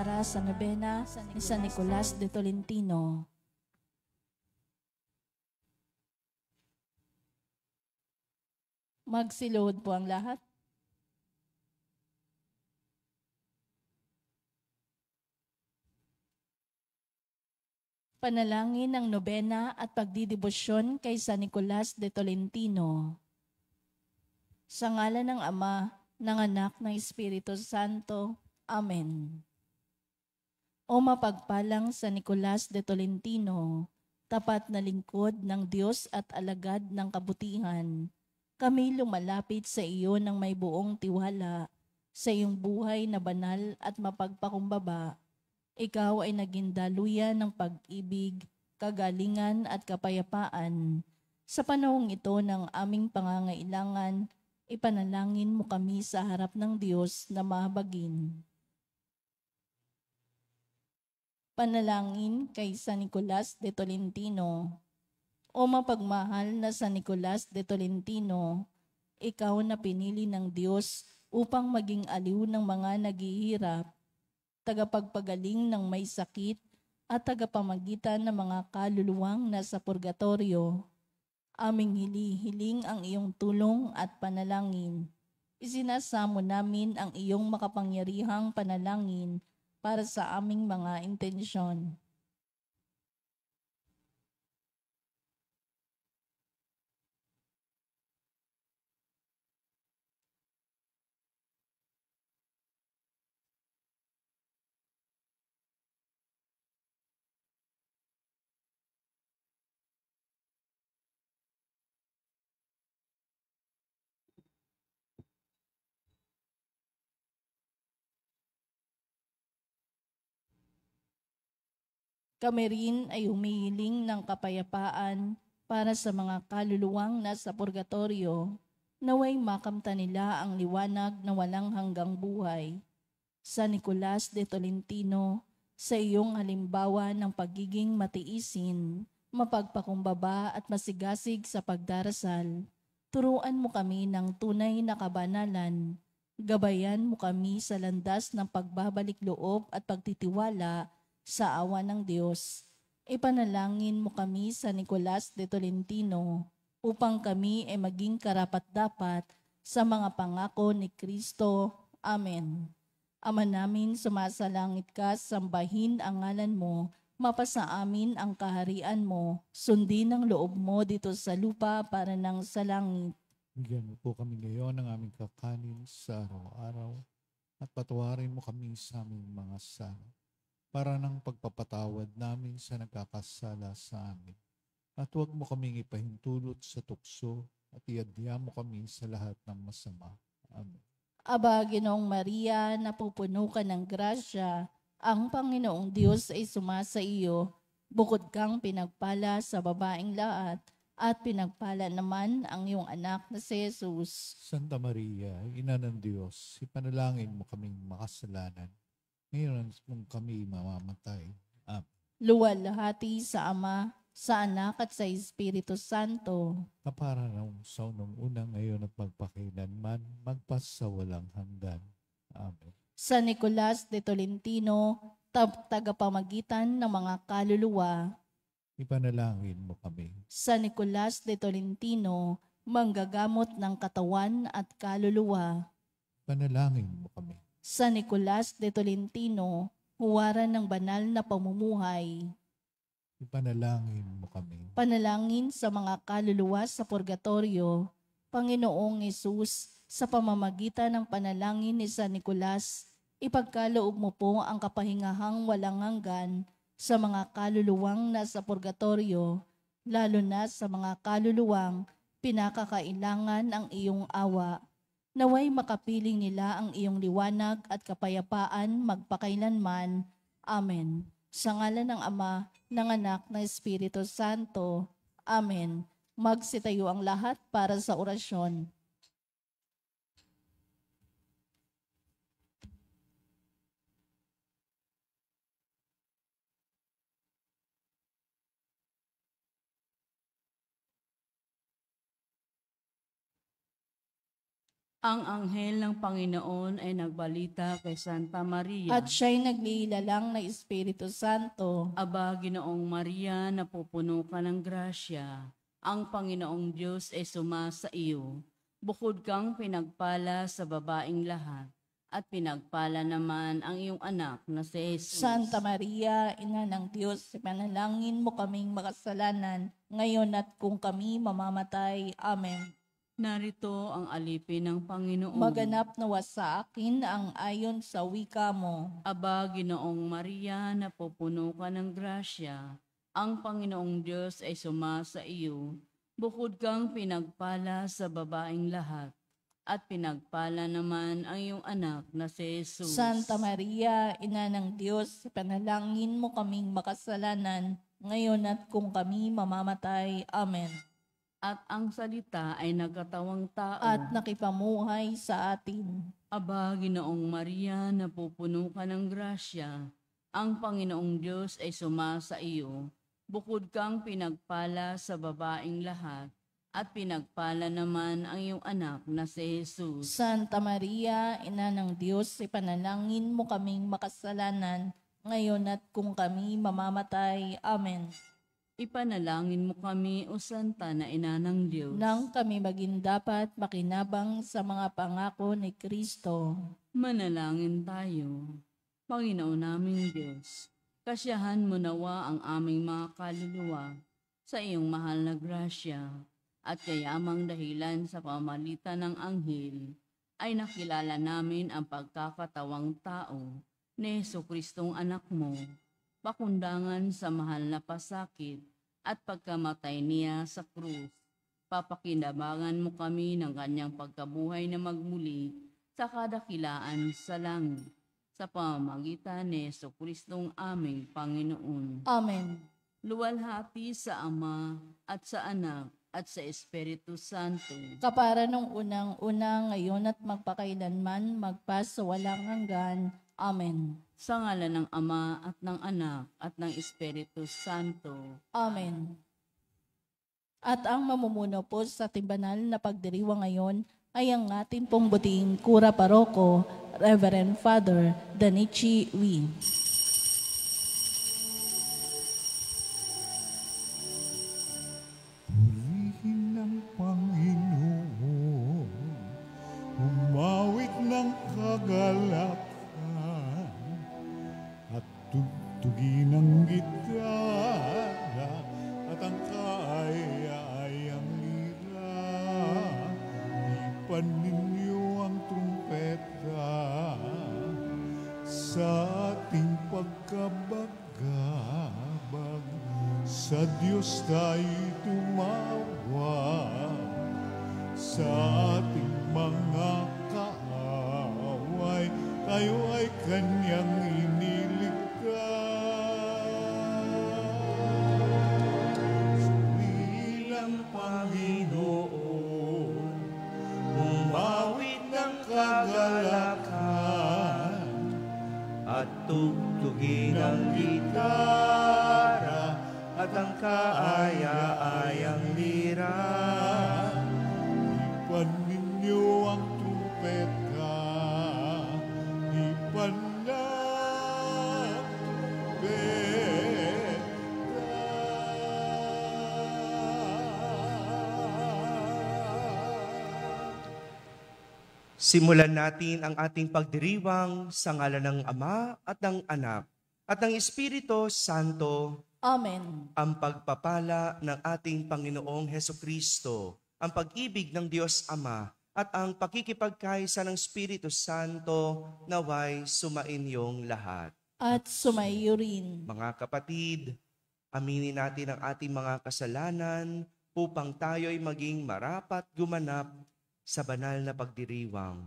para sa nobena ni San Nicolas de Tolentino. Magsilod po ang lahat. Panalangin ng nobena at pagdidebosyon kay San Nicolas de Tolentino. Sa ngalan ng Ama, ng Anak, ng Espiritu Santo. Amen. O mapagpalang San Nicolas de Tolentino, tapat na lingkod ng Diyos at alagad ng kabutihan, kami lumalapit sa iyo ng may buong tiwala sa iyong buhay na banal at mapagpakumbaba. Ikaw ay naging daluyan ng pag-ibig, kagalingan at kapayapaan. Sa panahong ito ng aming pangangailangan, ipanalangin mo kami sa harap ng Diyos na mahabagin. Panalangin kay San Nicolas de Tolentino. O mapagmahal na San Nicolas de Tolentino, ikaw na pinili ng Diyos upang maging aliw ng mga naghihirap, tagapagpagaling ng may sakit at tagapamagitan ng mga kaluluwang nasa purgatorio. Aming hinihiling ang iyong tulong at panalangin. Isinasamo namin ang iyong makapangyarihang panalangin para sa aming mga intensyon. Kami rin ay humihiling ng kapayapaan para sa mga kaluluwang nasa purgatorio, naway makamta nila ang liwanag na walang hanggang buhay. San Nicolas de Tolentino, sa iyong halimbawa ng pagiging matiisin, mapagpakumbaba at masigasig sa pagdarasal, turuan mo kami ng tunay na kabanalan. Gabayan mo kami sa landas ng pagbabalik loob at pagtitiwala sa awa ng Diyos. Ipanalangin mo kami sa Nicolas de Tolentino upang kami ay maging karapat-dapat sa mga pangako ni Kristo. Amen. Ama namin, sumasalangit ka, sambahin ang ngalan mo, mapasa amin ang kaharian mo, sundin ang loob mo dito sa lupa para nang sa langit. Bigyan mo po kami ngayon ng aming kakanin sa araw-araw at patawarin mo kami sa aming mga sala para ng pagpapatawad namin sa nagkakasala sa amin. At huwag mo kaming ipahintulot sa tukso at iadya mo kami sa lahat ng masama. Amen. Aba, Ginoong Maria, napupuno ka ng grasya, ang Panginoong Diyos ay sumasa iyo, bukod kang pinagpala sa babaeng lahat, at pinagpala naman ang iyong anak na si Jesus. Santa Maria, Ina ng Diyos, ipanalangin mo kaming makasalanan, ngayon kung kami mamamatay. Amen. Luwalhati sa Ama, sa Anak at sa Espiritu Santo. Kapara ng sa unang ngayon at magpakailanman, magpasawalang hanggan. Amen. San Nicolas de Tolentino, tagapamagitan ng mga kaluluwa. Ipanalangin mo kami. San Nicolas de Tolentino, manggagamot ng katawan at kaluluwa. Panalangin mo kami. San Nicolas de Tolentino, huwaran ng banal na pamumuhay. Ipanalangin mo kami. Panalangin sa mga kaluluwa sa purgatorio. Panginoong Hesus, sa pamamagitan ng panalangin ni San Nicolas, ipagkaloob mo po ang kapahingahang walang hanggan sa mga kaluluwang nasa purgatorio, lalo na sa mga kaluluwang pinakakailangan ang iyong awa. Naway makapiling nila ang iyong liwanag at kapayapaan magpakailanman. Amen. Sa ngalan ng Ama, ng Anak, ng Espiritu Santo. Amen. Magsitayo ang lahat para sa orasyon. Ang anghel ng Panginoon ay nagbalita kay Santa Maria. At siya'y naglilalang na Espiritu Santo. Aba, Ginoong Maria, napupuno ka ng grasya. Ang Panginoong Diyos ay sumasa iyo. Bukod kang pinagpala sa babaing lahat, at pinagpala naman ang iyong anak na si Jesus. Santa Maria, Ina ng Diyos, ipanalangin mo kaming makasalanan, ngayon at kung kami mamamatay. Amen. Narito ang alipin ng Panginoon. Maganap nawa sa akin ang ayon sa wika mo. Aba, Ginoong Maria, napupuno ka ng grasya. Ang Panginoong Diyos ay sumasa iyo. Bukod kang pinagpala sa babaing lahat, at pinagpala naman ang iyong anak na si Jesus. Santa Maria, Ina ng Diyos, ipanalangin mo kaming makasalanan, ngayon at kung kami mamamatay. Amen. At ang salita ay nagkatawang tao. At nakipamuhay sa atin. Aba, Ginoong Maria, napupuno ka ng grasya. Ang Panginoong Diyos ay sumasa iyo. Bukod kang pinagpala sa babaing lahat, at pinagpala naman ang iyong anak na si Jesus. Santa Maria, Ina ng Diyos, ipanalangin mo kaming makasalanan, ngayon at kung kami mamamatay. Amen. Ipanalangin mo kami, O Santa na Ina ng Diyos. Nang kami maging dapat makinabang sa mga pangako ni Kristo. Manalangin tayo. Panginoon naming Diyos, kasiyahan mo nawa ang aming mga kaluluwa sa iyong mahal na grasya, at kayamang dahilan sa pamalitan ng anghel, ay nakilala namin ang pagkakatawang tao ni Jesucristong anak mo, pakundangan sa mahal na pasakit at pagkamatay niya sa krus. Papakinabangan mo kami ng kanyang pagkabuhay na magmuli sa kadakilaan sa langit, sa pamamagitan ni Jesucristong aming Panginoon. Amen. Luwalhati sa Ama at sa Anak at sa Espiritu Santo. Kapara nung unang-una, ngayon at magpakailanman, magpasawalang hanggan. Amen. Sa ngalan ng Ama at ng Anak at ng Espiritu Santo. Amen. At ang mamumuno po sa ating banal na pagdiriwang ngayon ay ang ating pong buting Kura Paroko, Reverend Father Danichi Wee. Purihin ng Panginoon, umawit ng kagalakan, at tugtugin ng gitara, at ang kaaya-ayang lira. Ipan ninyo ang trumpeta sa ating pagkabagabag. Sa Diyos tayo'y tumawag, sa ating mga kaaway, tayo ay Kanyang iniligtas. Bilang Panginoon, umawit ng kagalakan, at tugtugin ang gitara at ang kaaya-ayang lira. Ipan ninyo ang trumpeta, ipan ng trumpeta. Simulan natin ang ating pagdiriwang sa ngalan ng Ama at ng Anak at ng Espiritu Santo. Amen. Ang pagpapala ng ating Panginoong Hesukristo, ang pag-ibig ng Diyos Ama, at ang pakikipagkaisa ng Espiritu Santo naway sumainyong lahat. At sumayo rin. Mga kapatid, aminin natin ang ating mga kasalanan upang tayo'y maging marapat gumanap sa banal na pagdiriwang.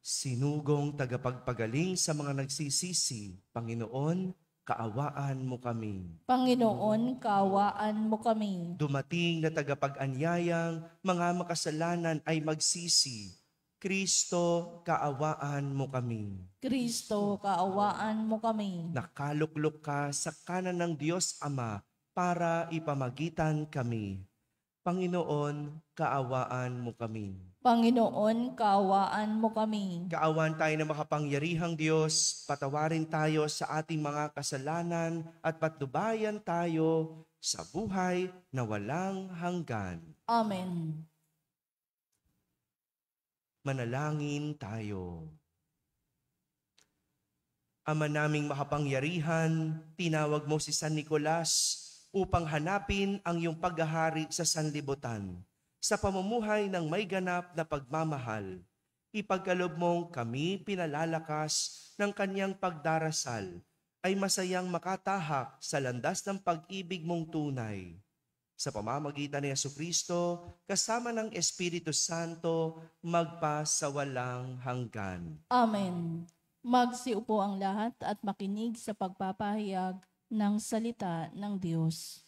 Sinugong tagapagpagaling sa mga nagsisisi, Panginoon, kaawaan mo kami. Panginoon, kaawaan mo kami. Dumating na tagapag-anyayang mga makasalanan ay magsisi. Kristo, kaawaan mo kami. Kristo, kaawaan mo kami. Nakaluklok ka sa kanan ng Diyos Ama para ipamagitan kami. Panginoon, kaawaan mo kami. Panginoon, kaawaan mo kami. Kaawaan tayo na makapangyarihang Diyos, patawarin tayo sa ating mga kasalanan at patnubayan tayo sa buhay na walang hanggan. Amen. Manalangin tayo. Ama naming makapangyarihan, tinawag mo si San Nicolas upang hanapin ang iyong paghahari sa sanlibutan. Sa pamumuhay ng may ganap na pagmamahal, ipagkaloob mong kami pinalalakas ng kanyang pagdarasal ay masayang makatahak sa landas ng pag-ibig mong tunay. Sa pamamagitan ni Jesucristo, kasama ng Espiritu Santo, magpa sa walang hanggan. Amen. Magsiupo ang lahat at makinig sa pagpapahayag ng salita ng Diyos.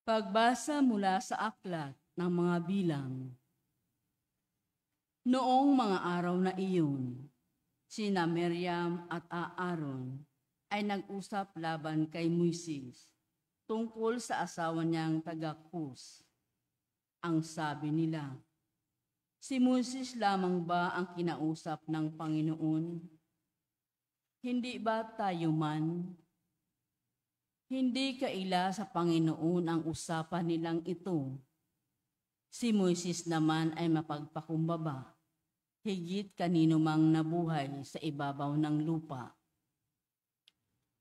Pagbasa mula sa aklat ng mga bilang. Noong mga araw na iyon, sina Miriam at Aaron ay nag-usap laban kay Moises tungkol sa asawa niyang taga-Kus. Ang sabi nila, si Moises lamang ba ang kinausap ng Panginoon? Hindi ba tayo man? Hindi kaila sa Panginoon ang usapan nilang ito. Si Moises naman ay mapagpakumbaba, higit kanino mang nabuhay sa ibabaw ng lupa.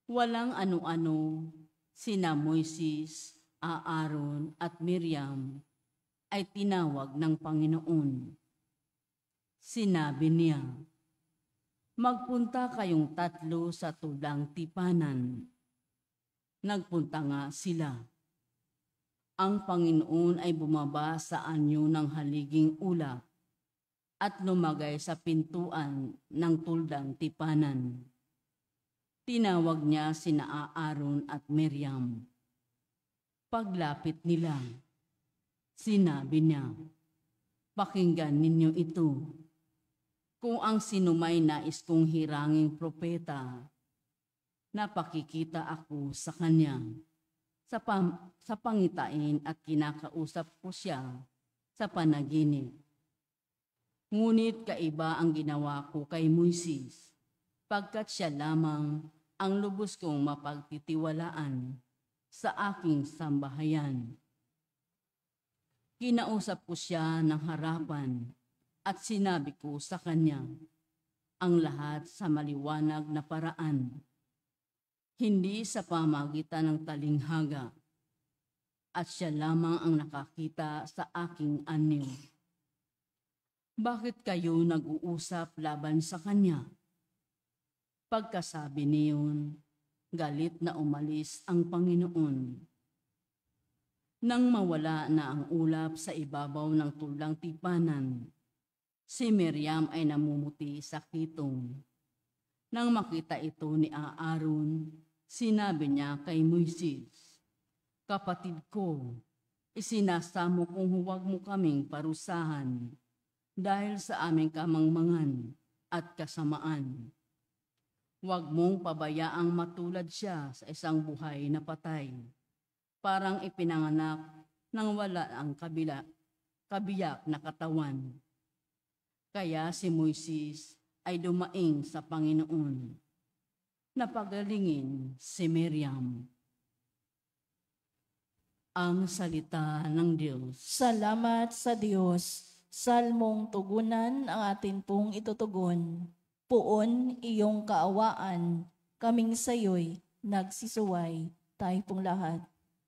Walang ano-ano, sina Moises, Aaron at Miriam ay tinawag ng Panginoon. Sinabi niya, magpunta kayong tatlo sa tulang tipanan. Nagpunta nga sila. Ang Panginoon ay bumaba sa anyo ng haliging ulap at lumagay sa pintuan ng tuldang tipanan. Tinawag niya sina Aaron at Miriam. Paglapit nila, sinabi niya, pakinggan ninyo ito. Kung ang sinumay nais kong hiranging propeta, napakikita ako sa kanya sa pangitain at kinakausap ko siya sa panaginip. Ngunit kaiba ang ginawa ko kay Moises, pagkat siya lamang ang lubos kong mapagtitiwalaan sa aking sambahayan. Kinausap ko siya ng harapan at sinabi ko sa kanya ang lahat sa maliwanag na paraan, hindi sa pamagitan ng talinghaga, at siya lamang ang nakakita sa aking anyo. Bakit kayo nag-uusap laban sa kanya? Pagkasabi niyon, galit na umalis ang Panginoon. Nang mawala na ang ulap sa ibabaw ng tulang tipanan, si Miriam ay namumuti sa kitong. Nang makita ito ni Aaron, sinabi niya kay Moises, kapatid ko, isinasamo kong huwag mo kaming parusahan dahil sa aming kamangmangan at kasamaan. Huwag mong pabayaang matulad siya sa isang buhay na patay, parang ipinanganak nang wala ang kabiyak na katawan. Kaya si Moises ay dumaing sa Panginoon. Napagalingin si Miriam. Ang salita ng Diyos. Salamat sa Diyos. Salmong tugunan ang atin pong itutugon. Puon iyong kaawaan, kaming sayo'y nagsisuway, tayo pong lahat.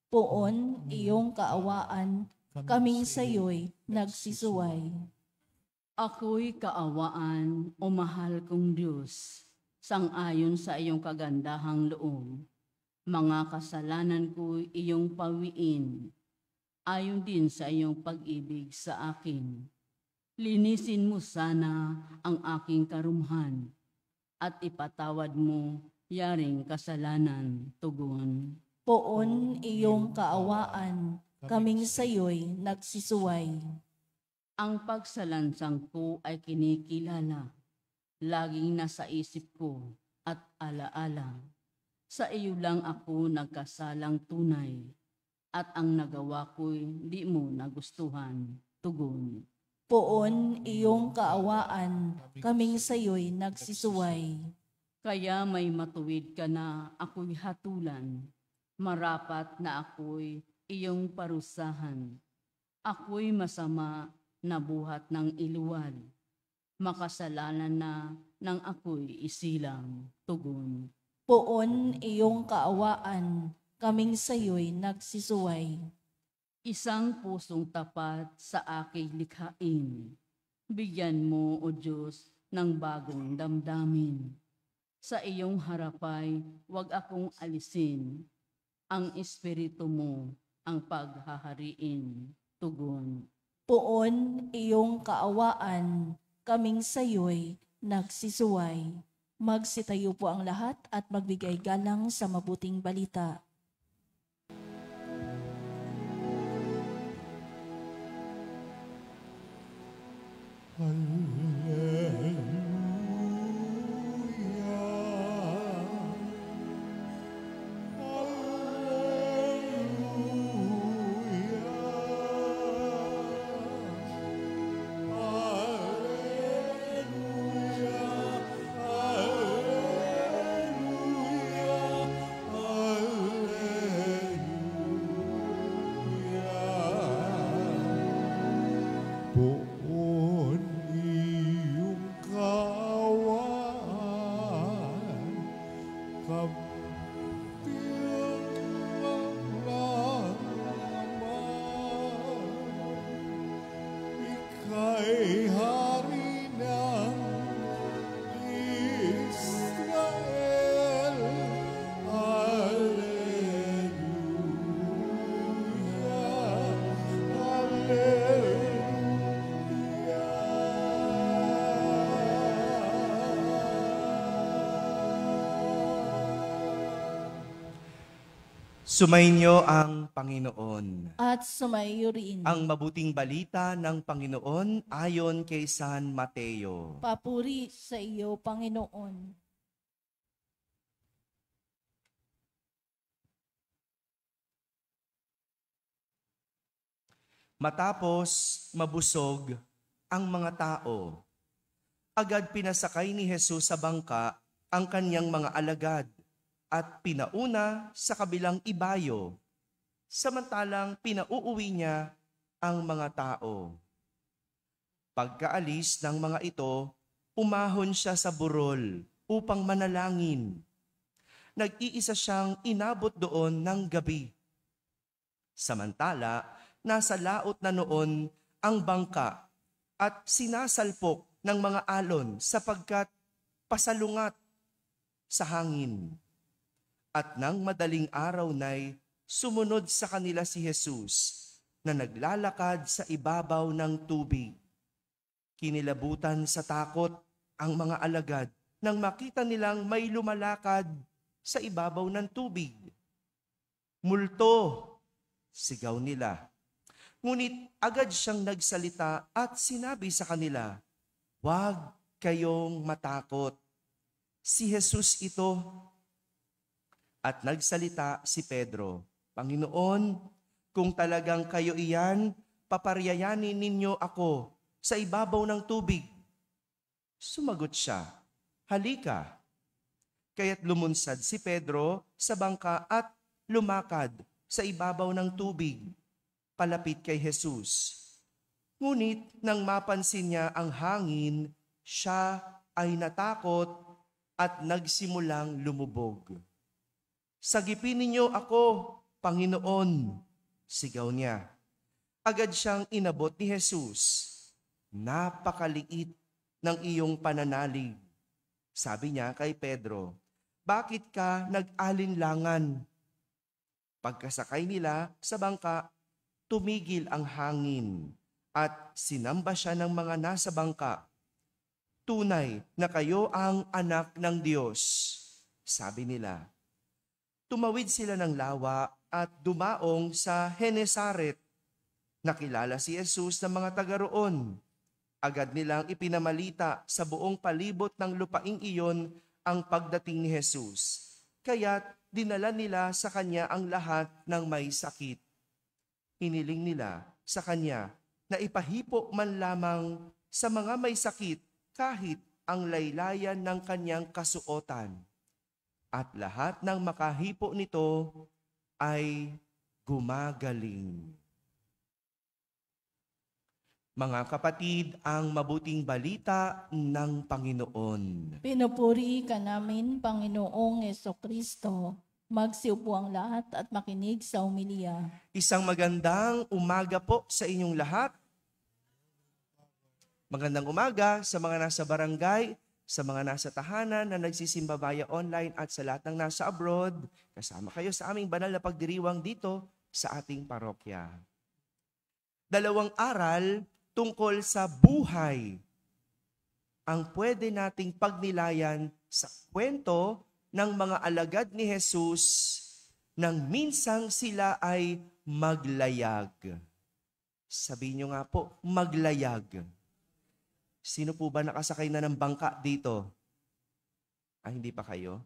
Puon iyong kaawaan, kaming sayo'y nagsisuway. Ako'y kaawaan, o mahal kong Diyos, sang-ayon sa iyong kagandahang loob. Mga kasalanan ko'y iyong pawiin, ayon din sa iyong pag-ibig sa akin. Linisin mo sana ang aking karumhan at ipatawad mo yaring kasalanan, tugon. Puon iyong kaawaan, kaming sayo'y nagsisuway. Ang pagsalansang ko ay kinikilala. Laging nasa isip ko at alaala. Sa iyo lang ako nagkasalang tunay. At ang nagawa ko'y di mo nagustuhan. Tugon. Poon iyong kaawaan, kaming sayo'y nagsisuway. Kaya may matuwid ka na ako'y hatulan. Marapat na ako'y iyong parusahan. Ako'y masama na buhat ng iluwal. Makasalanan na nang ako'y isilang. Tugon. Poon iyong kaawaan, kaming sayo'y nagsisuway. Isang pusong tapat sa aking likhain. Bigyan mo, O Diyos, ng bagong damdamin. Sa iyong harapay, wag akong alisin. Ang espiritu mo ang paghahariin. Tugon. Poon iyong kaawaan, kaming sayo'y nagsisuway. Magsitayo po ang lahat at magbigay galang sa mabuting balita. Poon iyong kaawaan, kapilang naman. Ika'y hari ng Israel. Alleluia, Sumainyo ang Panginoon. At sumayo rin. Ang mabuting balita ng Panginoon ayon kay San Mateo. Papuri sa iyo, Panginoon. Matapos mabusog ang mga tao, agad pinasakay ni Jesus sa bangka ang kanyang mga alagad at pinauna sa kabilang ibayo, samantalang pinauuwi niya ang mga tao. Pagkaalis ng mga ito, umahon siya sa burol upang manalangin. Nag-iisa siyang inabot doon ng gabi. Samantala, nasa laot na noon ang bangka at sinasalpok ng mga alon sapagkat pasalungat sa hangin. At nang madaling araw na'y sumunod sa kanila si Jesus na naglalakad sa ibabaw ng tubig. Kinilabutan sa takot ang mga alagad nang makita nilang may lumalakad sa ibabaw ng tubig. Multo, sigaw nila. Ngunit agad siyang nagsalita at sinabi sa kanila, "Huwag kayong matakot. Si Jesus ito." At nagsalita si Pedro, "Panginoon, kung talagang kayo iyan, paparyayanin ninyo ako sa ibabaw ng tubig." Sumagot siya, "Halika." Kaya't lumunsad si Pedro sa bangka at lumakad sa ibabaw ng tubig, palapit kay Jesus. Ngunit nang mapansin niya ang hangin, siya ay natakot at nagsimulang lumubog. "Sagipin ninyo ako, Panginoon," sigaw niya. Agad siyang inabot ni Jesus. "Napakaliit ng iyong pananalig," sabi niya kay Pedro. "Bakit ka nag-alinlangan?" Pagkasakay nila sa bangka, tumigil ang hangin at sinamba siya ng mga nasa bangka. "Tunay na kayo ang anak ng Diyos," sabi nila. Tumawid sila ng lawa at dumaong sa Genesaret. Nakilala si Jesus ng mga taga roon. Agad nilang ipinamalita sa buong palibot ng lupaing iyon ang pagdating ni Jesus. Kaya't dinala nila sa kanya ang lahat ng may sakit. Hiniling nila sa kanya na ipahipo man lamang sa mga may sakit kahit ang laylayan ng kanyang kasuotan. At lahat ng makahipo nito ay gumagaling. Mga kapatid, ang mabuting balita ng Panginoon. Pinupuri ka namin, Panginoong Hesukristo. Magsiupo ang lahat at makinig sa umilya. Isang magandang umaga po sa inyong lahat. Magandang umaga sa mga nasa barangay, sa mga nasa tahanan na nagsisimba via online at sa lahat ng nasa abroad. Kasama kayo sa aming banal na pagdiriwang dito sa ating parokya. Dalawang aral tungkol sa buhay ang pwede nating pagnilayan sa kwento ng mga alagad ni Jesus nang minsang sila ay maglayag. Sabihin nyo nga po, maglayag. Sino po ba nakasakay na ng bangka dito? Ay, hindi pa kayo?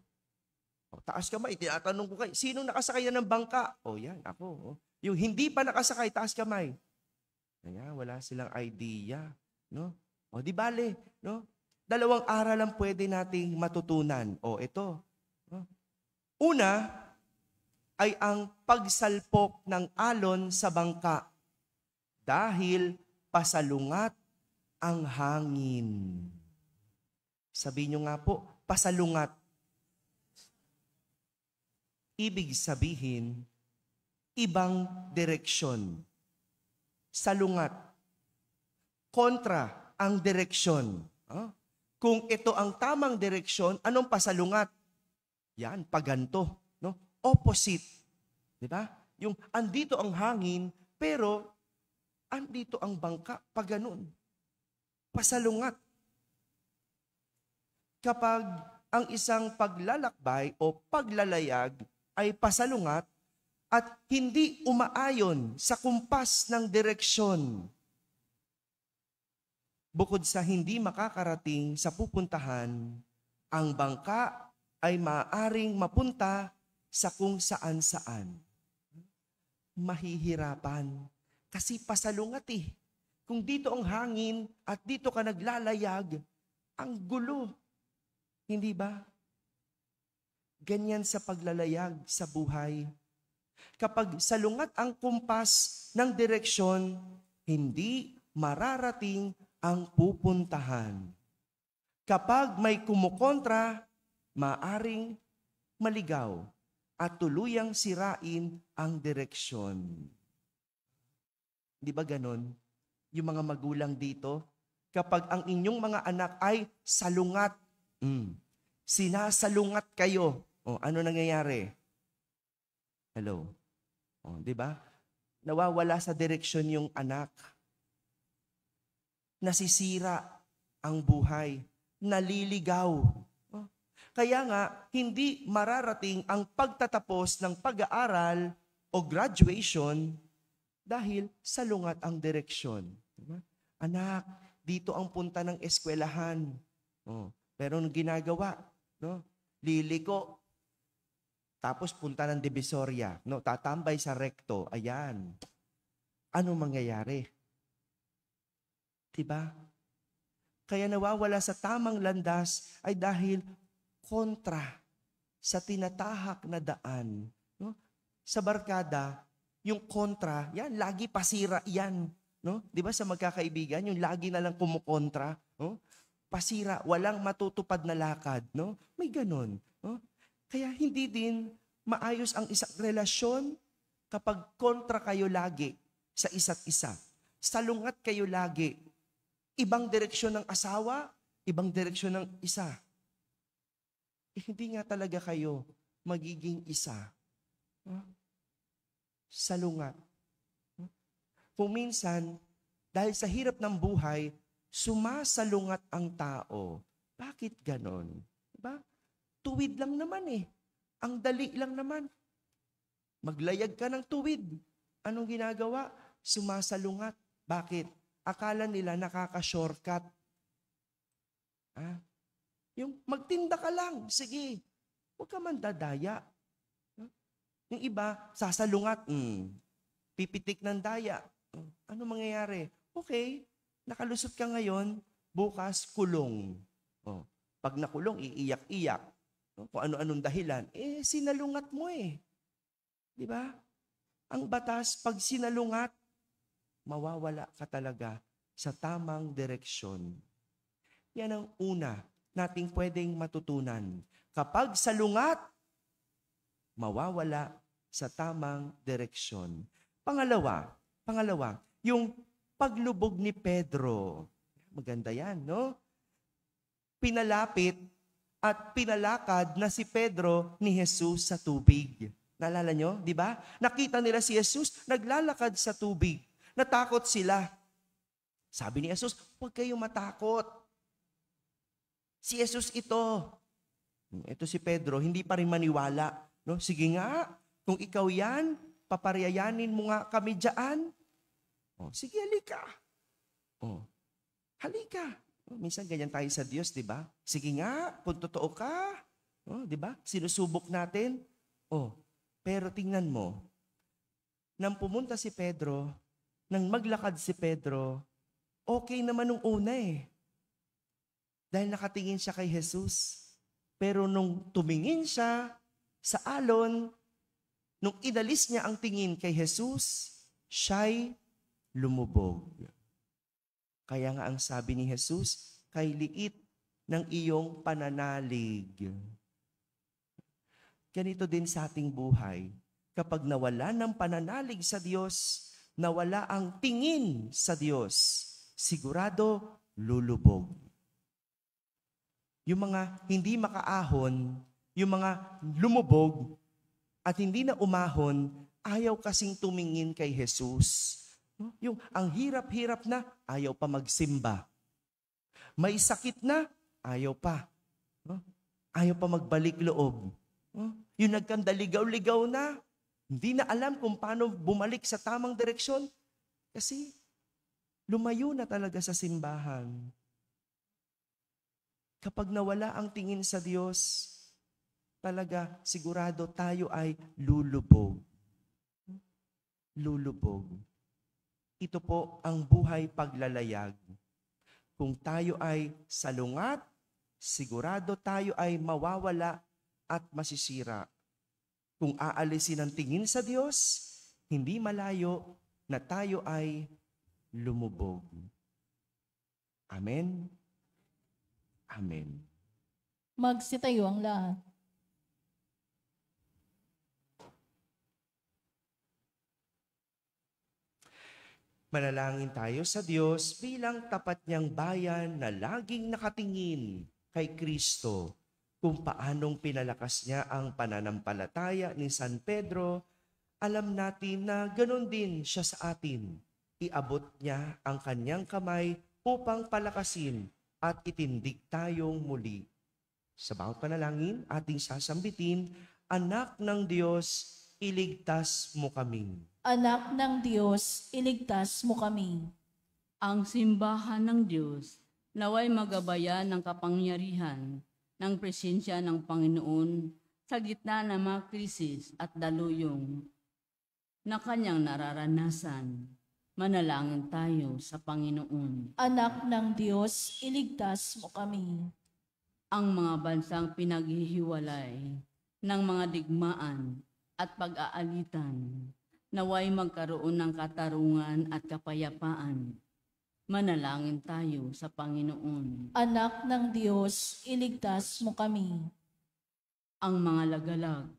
O, taas kamay, tinatanong ko kayo, sino nakasakay na ng bangka? O yan, ako. O. Yung hindi pa nakasakay, taas kamay. Kaya wala silang idea, no? O di bale, no? Dalawang aral ang pwede nating matutunan. O ito, no? Una ay ang pagsalpok ng alon sa bangka dahil pasalungat ang hangin. Sabihin nyo nga po, pasalungat. Ibig sabihin, ibang direksyon. Salungat. Kontra ang direksyon. Kung ito ang tamang direksyon, anong pasalungat? Yan, paganto. No? Opposite. Di ba? Yung andito ang hangin, pero andito ang bangka, paganon. Pasalungat. Kapag ang isang paglalakbay o paglalayag ay pasalungat, at hindi umaayon sa kumpas ng direksyon. Bukod sa hindi makakarating sa pupuntahan, ang bangka ay maaaring mapunta sa kung saan-saan. Mahihirapan kasi pasalungat eh. Kung dito ang hangin at dito ka naglalayag, ang gulo. Hindi ba? Ganyan sa paglalayag sa buhay. Kapag salungat ang kumpas ng direksyon, hindi mararating ang pupuntahan. Kapag may kumukontra, maaring maligaw at tuluyang sirain ang direksyon. Di ba ganon? Yung mga magulang dito, kapag ang inyong mga anak ay salungat, sinasalungat kayo, ano nangyayari? Hello. Di ba? Nawawala sa direksyon yung anak. Nasisira ang buhay. Naliligaw. Kaya nga, hindi mararating ang pagtatapos ng pag-aaral o graduation dahil salungat ang direksyon. Diba? Anak, dito ang punta ng eskwelahan. Pero nung ginagawa, liliko. Tapos punta ng Divisoria, tatambay sa recto. Ayan. Ano mangyayari? Diba? Kaya nawawala sa tamang landas ay dahil kontra sa tinatahak na daan. Sa barkada, yung kontra, yan, lagi pasira yan. Diba sa magkakaibigan, yung lagi na lang kumukontra. Pasira, walang matutupad na lakad. May ganun. Kaya hindi din maayos ang isang relasyon kapag kontra kayo lagi sa isa't isa. Salungat kayo lagi. Ibang direksyon ng asawa, ibang direksyon ng isa. Hindi nga talaga kayo magiging isa. Salungat. Kung minsan, dahil sa hirap ng buhay, sumasalungat ang tao. Bakit ganon? Diba? Tuwid lang naman eh. Ang dali lang naman. Maglayag ka ng tuwid. Anong ginagawa? sumasalungat. Bakit? Akala nila nakaka-shortcut. Yung magtinda ka lang, sige, huwag ka man dadaya. Yung iba, sasalungat, pipitik ng daya. Ano mangyayari? Okay, nakalusot ka ngayon, bukas kulong. Pag nakulong, iiyak-iyak. Kung ano-anong dahilan, sinalungat mo eh. Di ba? Ang batas, pag sinalungat, mawawala ka talaga sa tamang direksyon. Yan ang una nating pwedeng matutunan. Kapag salungat, mawawala sa tamang direksyon. Pangalawa, yung paglubog ni Pedro. Maganda yan, no? Pinalapit at pinalakad na si Pedro ni Jesus sa tubig. Naalala nyo, di ba? Nakita nila si Jesus, naglalakad sa tubig. Natakot sila. Sabi ni Jesus, huwag kayong matakot. Si Jesus ito. Ito si Pedro, hindi pa rin maniwala. No? Sige nga, kung ikaw yan, paparyayanin mo nga kami dyan. Sige, halika. Halika. Minsan ganyan tayo sa Diyos, di ba? Sige nga, kung totoo ka. Di ba? Sinusubok natin. Pero tingnan mo, nang pumunta si Pedro, nang maglakad si Pedro, okay naman nung una eh. Dahil nakatingin siya kay Jesus. Pero nung tumingin siya sa alon, nung inalis niya ang tingin kay Jesus, siya'y lumubog. Kaya nga ang sabi ni Jesus, kay liit ng iyong pananalig. Ganito din sa ating buhay. Kapag nawala ng pananalig sa Diyos, nawala ang tingin sa Diyos, sigurado lulubog. Yung mga hindi makaahon, yung mga lumubog at hindi na umahon, ayaw kasing tumingin kay Jesus. Yung ang hirap-hirap na, ayaw pa magsimba. May sakit na, ayaw pa. Ayaw pa magbalik loob. Yung nagkandaligaw-ligaw na, hindi na alam kung paano bumalik sa tamang direksyon. Kasi lumayo na talaga sa simbahan. Kapag nawala ang tingin sa Diyos, talaga sigurado tayo ay lulubog. Lulubog. Ito po ang buhay paglalayag. Kung tayo ay salungat, sigurado tayo ay mawawala at masisira. Kung aalisin ang tingin sa Diyos, hindi malayo na tayo ay lumubog. Amen. Amen. Magsitayo ang lahat. Manalangin tayo sa Diyos bilang tapat niyang bayan na laging nakatingin kay Kristo kung paanong pinalakas niya ang pananampalataya ni San Pedro. Alam natin na ganoon din siya sa atin. Iabot niya ang kanyang kamay upang palakasin at itindig tayong muli. Sa bawat panalangin, ating sasambitin, Anak ng Diyos, iligtas mo kami. Anak ng Diyos, iligtas mo kami. Ang simbahan ng Diyos, naway magabayan ng kapangyarihan ng presensya ng Panginoon sa gitna ng mga krisis at daluyong na kanyang nararanasan. Manalangin tayo sa Panginoon. Anak ng Diyos, iligtas mo kami. Ang mga bansang pinaghihiwalay ng mga digmaan at pag-aalitan, naway magkaroon ng katarungan at kapayapaan. Manalangin tayo sa Panginoon. Anak ng Diyos, iligtas mo kami. Ang mga lagalag,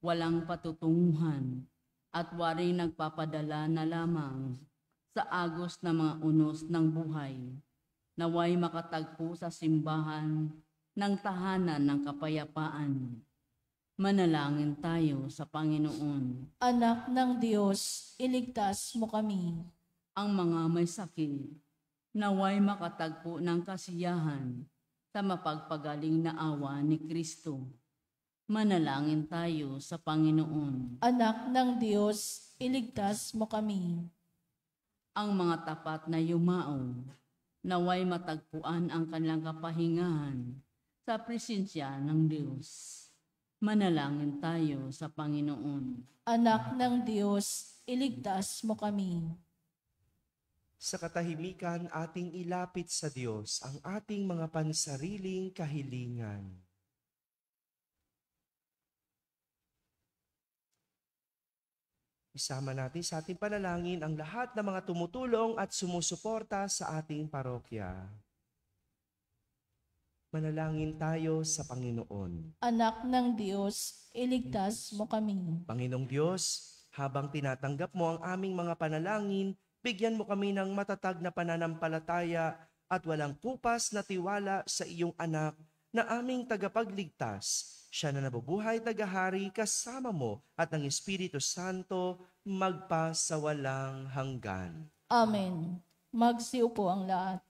walang patutunguhan, at waring nagpapadala na lamang sa agos ng mga unos ng buhay, naway makatagpo sa simbahan ng tahanan ng kapayapaan. Manalangin tayo sa Panginoon. Anak ng Diyos, iligtas mo kami. Ang mga may sakit, naway makatagpo ng kasiyahan sa mapagpagaling na awa ni Kristo. Manalangin tayo sa Panginoon. Anak ng Diyos, iligtas mo kami. Ang mga tapat na yumao, naway matagpuan ang kanilang kapahingahan sa presensya ng Diyos. Manalangin tayo sa Panginoon. Anak ng Diyos, iligtas mo kami. Sa katahimikan ating ilapit sa Diyos ang ating mga pansariling kahilingan. Isama natin sa ating panalangin ang lahat ng mga tumutulong at sumusuporta sa ating parokya. Manalangin tayo sa Panginoon. Anak ng Diyos, iligtas mo kami. Panginoong Diyos, habang tinatanggap mo ang aming mga panalangin, bigyan mo kami ng matatag na pananampalataya at walang kupas na tiwala sa iyong anak na aming tagapagligtas. Siya na nabubuhay tagahari kasama mo at ng Espiritu Santo magpa sa walang hanggan. Amen. Magsiupo ang lahat.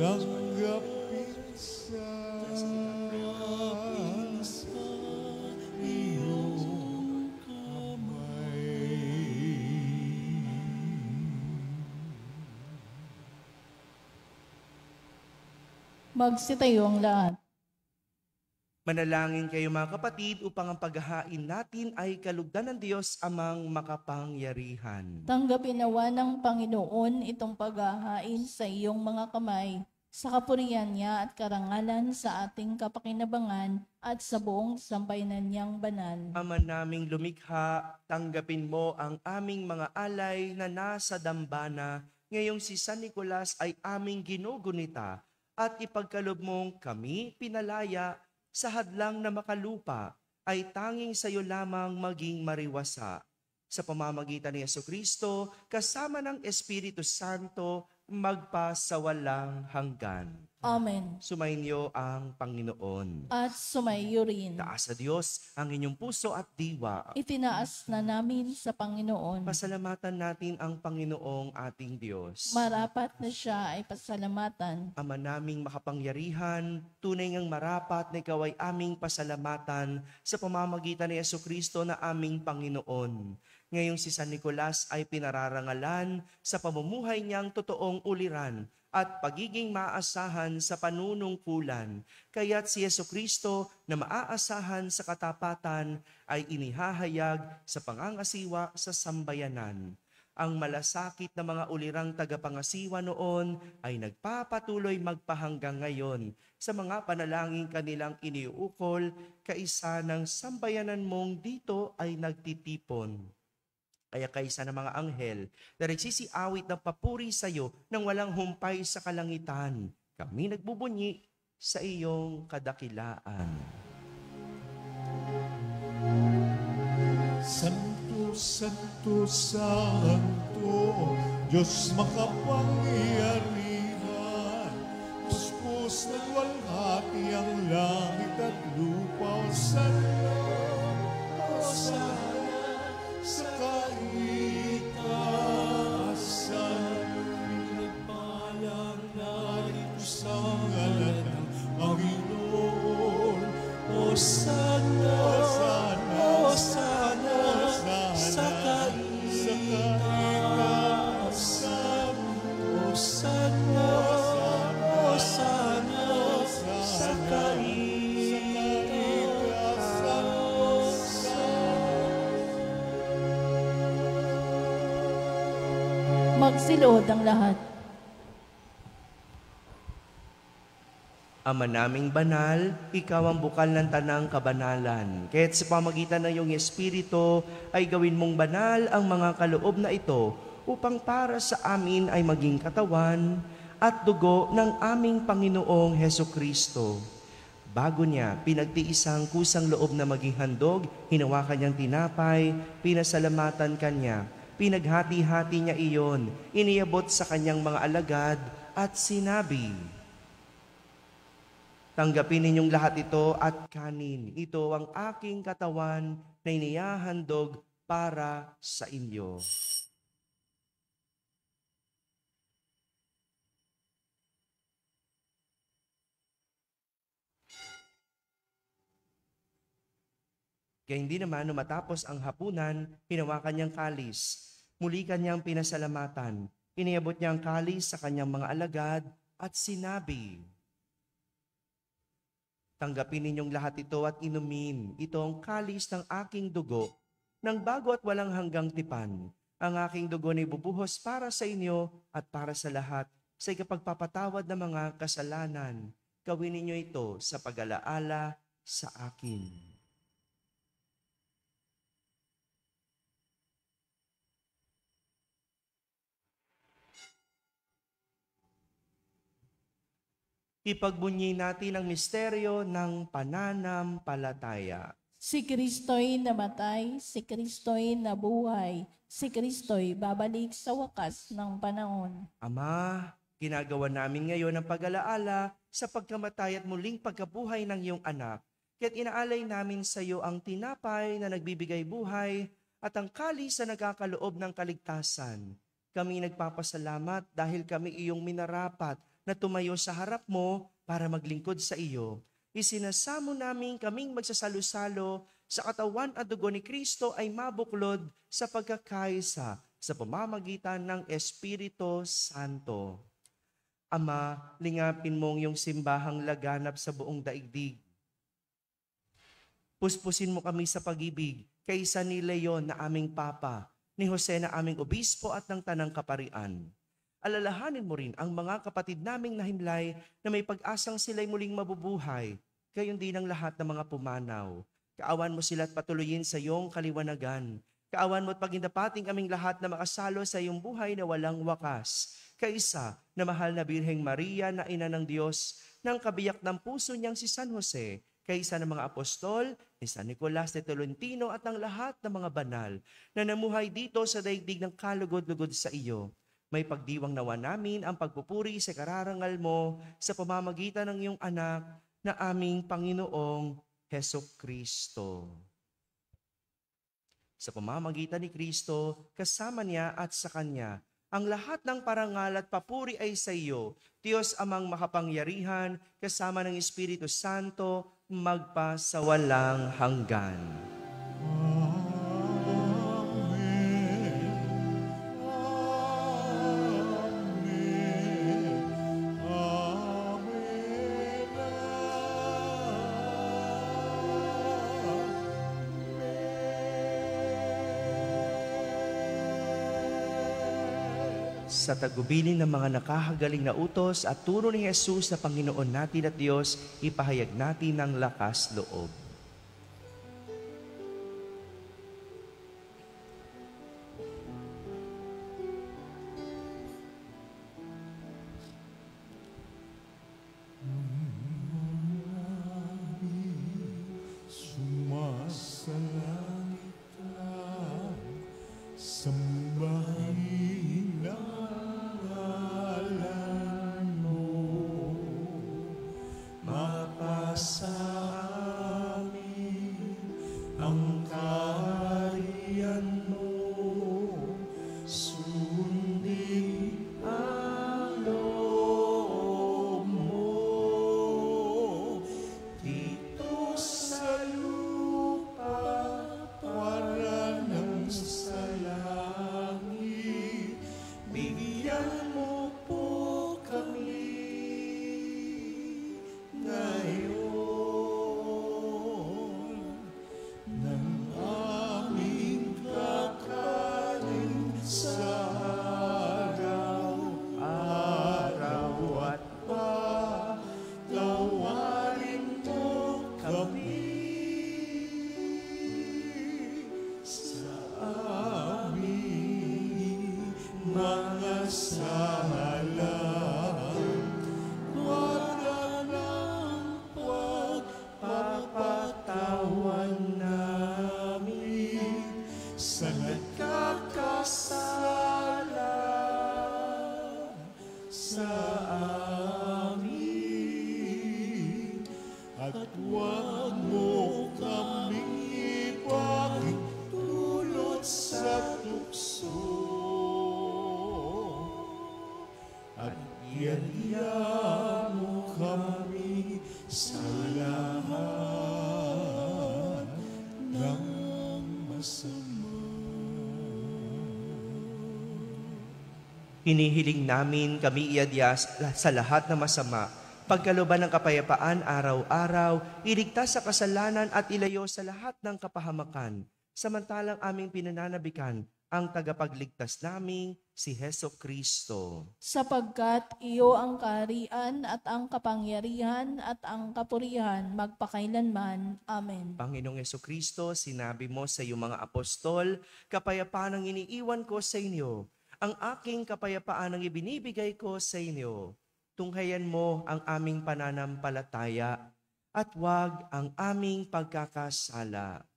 Tanggapin sa iyong kamay. Magsitayo ang lahat. Manalangin kayo mga kapatid upang ang paghahain natin ay kalugdan ng Diyos amang makapangyarihan. Tanggapin nawa ng Panginoon itong paghahain sa iyong mga kamay, sa kapurihan niya at karangalan sa ating kapakinabangan at sa buong sambayanan niyang banal. Ama naming lumikha, tanggapin mo ang aming mga alay na nasa dambana. Ngayong si San Nicolas ay aming ginugunita at ipagkalob mong kami pinalaya sa hadlang na makalupa ay tanging sa iyo lamang maging mariwasa. Sa pamamagitan ni Jesucristo, kasama ng Espiritu Santo, magpa sa walang hanggan. Amen. Sumainyo ang Panginoon. At sumayo rin. Taas sa Diyos ang inyong puso at diwa. Itinaas na namin sa Panginoon. Pasalamatan natin ang Panginoong ating Diyos. Marapat na siya ay pasalamatan. Ama naming makapangyarihan, tunay ngang marapat na ikaw ay aming pasalamatan sa pamamagitan ni Jesucristo na aming Panginoon. Ngayong si San Nicolas ay pinararangalan sa pamumuhay niyang totoong uliran at pagiging maaasahan sa panunungkulan. Kaya't si Jesucristo na maaasahan sa katapatan ay inihahayag sa pangangasiwa sa sambayanan. Ang malasakit na mga ulirang tagapangasiwa noon ay nagpapatuloy magpahanggang ngayon sa mga panalangin kanilang iniuukol, kaisa ng sambayanan mong dito ay nagtitipon. Kaya kaisa ng mga anghel na nagsisiawit ng papuri sa iyo nang walang humpay sa kalangitan, kami nagbubunyi sa iyong kadakilaan. Santo, Santo, Santo, Diyos makapangyarihan, puspos ng walhati ang langit at lupa, o sana, sa kaitaasan, pinagpalang narito sa ngalan ng Panginoon, o sana, sa kaitaasan, o sana, sa kaitaasan. Magsiluhod ang lahat. Ama naming banal, ikaw ang bukal ng tanang kabanalan. Kaya't sa pamagitan ng iyong Espiritu ay gawin mong banal ang mga kaloob na ito upang para sa amin ay maging katawan at dugo ng aming Panginoong Heso Kristo. Bago niya pinagtiisang kusang loob na maging handog, hinawakan niyang tinapay, pinasalamatan kanya, pinaghati-hati niya iyon, iniabot sa kanyang mga alagad at sinabi, "Tanggapin ninyong lahat ito at kanin. Ito ang aking katawan na inihahandog para sa inyo." Kaya hindi naman nung matapos ang hapunan, hinawakan niyang kalis. Muli kanyang pinasalamatan. Iniabot niya ang kalis sa kanyang mga alagad at sinabi, "Tanggapin ninyong lahat ito at inumin. Ito ang kalis ng aking dugo, ng bago at walang hanggang tipan. Ang aking dugo na ibubuhos para sa inyo at para sa lahat sa ikapagpapatawad ng mga kasalanan. Gawin ninyo ito sa pag-alaala sa akin." Ipagbunyi natin ang misteryo ng pananampalataya. Si Kristo'y namatay, si Kristo'y nabuhay, si Kristo'y babalik sa wakas ng panahon. Ama, ginagawa namin ngayon ang pag-alaala sa pagkamatay at muling pagkabuhay ng iyong anak. Kaya't inaalay namin sa iyo ang tinapay na nagbibigay buhay at ang kalis na nagkakaloob ng kaligtasan. Kami nagpapasalamat dahil kami iyong minarapat na tumayo sa harap mo para maglingkod sa iyo. Isinasamo namin kaming magsasalo-salo sa katawan at dugo ni Kristo ay mabuklod sa pagkakaisa sa pamamagitan ng Espiritu Santo. Ama, lingapin mong iyong simbahang laganap sa buong daigdig. Puspusin mo kami sa pag-ibig kaysa ni Leon na aming Papa, ni Jose na aming Obispo at ng Tanang Kaparian. Alalahanin mo rin ang mga kapatid naming nahimlay na may pag-asang sila'y muling mabubuhay, gayon din ang lahat ng mga pumanaw. Kaawan mo sila at patuloyin sa iyong kaliwanagan. Kaawan mo at pagindapating kaming lahat na makasalo sa iyong buhay na walang wakas. Kaisa na mahal na Birheng Maria na ina ng Diyos, ng kabiyak ng puso niyang si San Jose, kaisa ng mga apostol, ni San Nicolas de Tolentino at ang lahat ng mga banal na namuhay dito sa daigdig ng kalugod-lugod sa iyo. May pagdiwang nawa namin ang pagpupuri sa kararangal mo sa pamamagitan ng iyong anak na aming Panginoong Heso Kristo. Sa pamamagitan ni Kristo, kasama niya at sa Kanya, ang lahat ng parangal at papuri ay sa iyo, Diyos Amang makapangyarihan, kasama ng Espiritu Santo, magpa sa walang hanggan. Sa tagubilin ng mga nakahagaling na utos at turo ni Jesus na Panginoon natin at Diyos, ipahayag natin ng lakas loob. Sumasalangit ka, sambahin ang ngalan mo, mapasa mga sala. Wala ng pagpapatawan namin sa nagkakasala sa amin. At huwag mo kaming ipagtulot sa tukso. At iyan mo kami sa lahat ng masama. Hinihiling namin kami iadyas sa lahat ng masama, pagkalooban ng kapayapaan araw-araw, iligtas sa kasalanan at ilayo sa lahat ng kapahamakan, samantalang aming pinananabikan ang tagapagligtas naming si Heso Kristo. Sapagkat iyo ang kaharian at ang kapangyarihan at ang kapurihan magpakailanman. Amen. Panginoong Heso Kristo, sinabi mo sa iyong mga apostol, kapayapaan ang iniiwan ko sa inyo, ang aking kapayapaan ang ibinibigay ko sa inyo. Tunghayan mo ang aming pananampalataya at huwag ang aming pagkakasala.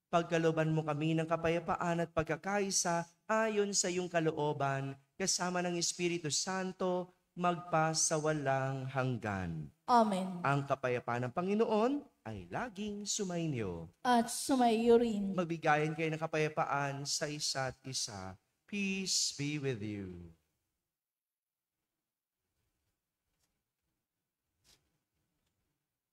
Pagkalooban mo kami ng kapayapaan at pagkakaisa ayon sa iyong kalooban, kasama ng Espiritu Santo, magpasawalang hanggan. Amen. Ang kapayapaan ng Panginoon ay laging sumainyo. At sumaiyo rin. Magbigayan kayo ng kapayapaan sa isa't isa. Peace be with you.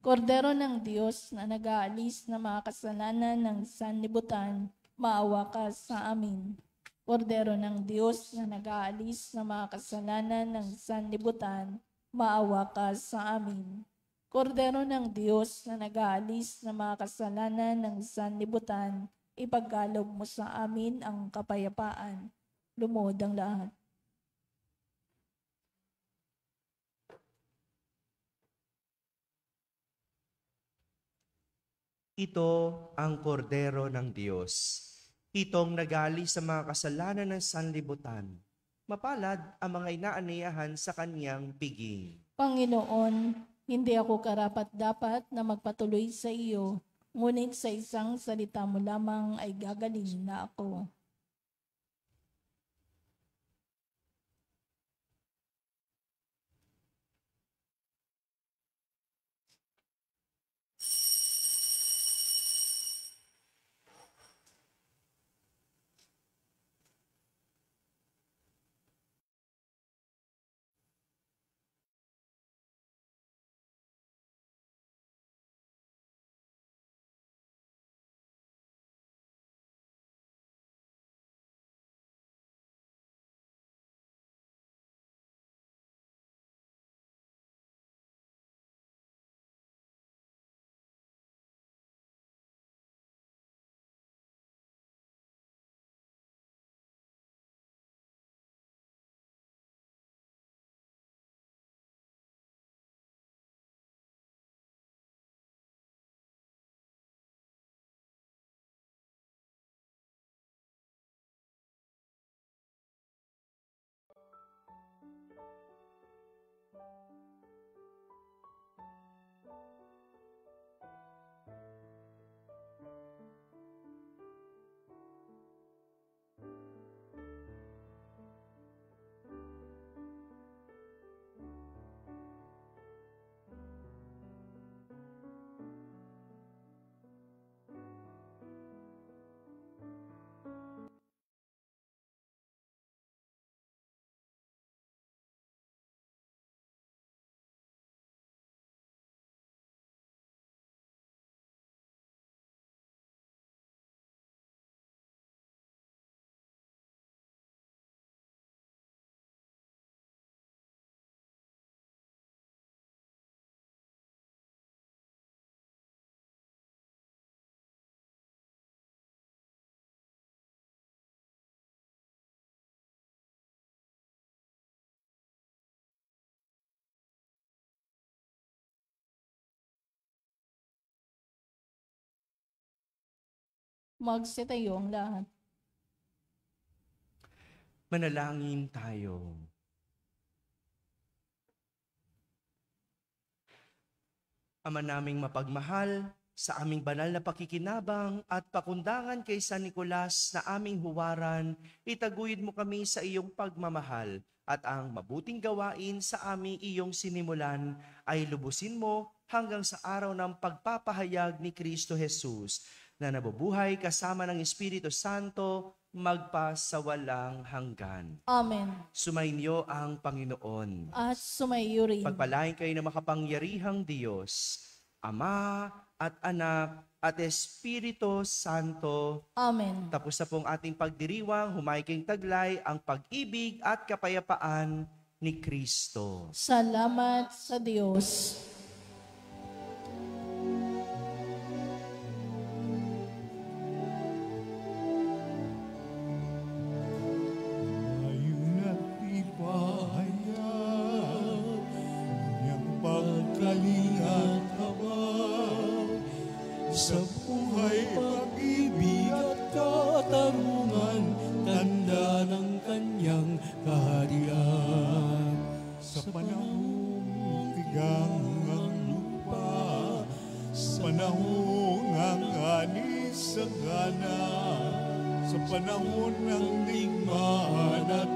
Kordero ng Diyos na nag-aalis ng mga kasalanan ng sanlibutan, maawa ka sa amin. Kordero ng Diyos na nag-aalis ng mga kasalanan ng sanlibutan, maawa ka sa amin. Kordero ng Diyos na nag-aalis ng mga kasalanan ng sanlibutan, ipagkaloob mo sa amin ang kapayapaan. Lumuhod ang lahat. Ito ang kordero ng Diyos. Itong nagali sa mga kasalanan ng sanlibutan. Mapalad ang mga inaaniyahan sa kaniyang piging. Panginoon, hindi ako karapat-dapat na magpatuloy sa iyo, ngunit sa isang salita mo lamang ay gagaling na ako. Magsitayo ang lahat. Manalangin tayo. Ama naming mapagmahal, sa aming banal na pakikinabang at pakundangan kay San Nicolas na aming huwaran, itaguyod mo kami sa iyong pagmamahal at ang mabuting gawain sa aming iyong sinimulan ay lubusin mo hanggang sa araw ng pagpapahayag ni Kristo Jesus na nabubuhay kasama ng Espiritu Santo magpa sa walang hanggan. Amen. Sumainyo ang Panginoon. At sumayo rin. Pagpalain kayo ng makapangyarihang Diyos, Ama at Anak at Espiritu Santo. Amen. Tapos na pong ating pagdiriwang, humayking taglay ang pag-ibig at kapayapaan ni Kristo. Salamat sa Diyos. Ayun at ipahayag niyang pagkalingat habang sa buhay, pag-ibig at katarungan, tanda ng kanyang kaharian. Sa panahong tigang ang lupa, sa panahong ang anis ang gana, sa panahon ng digmaan at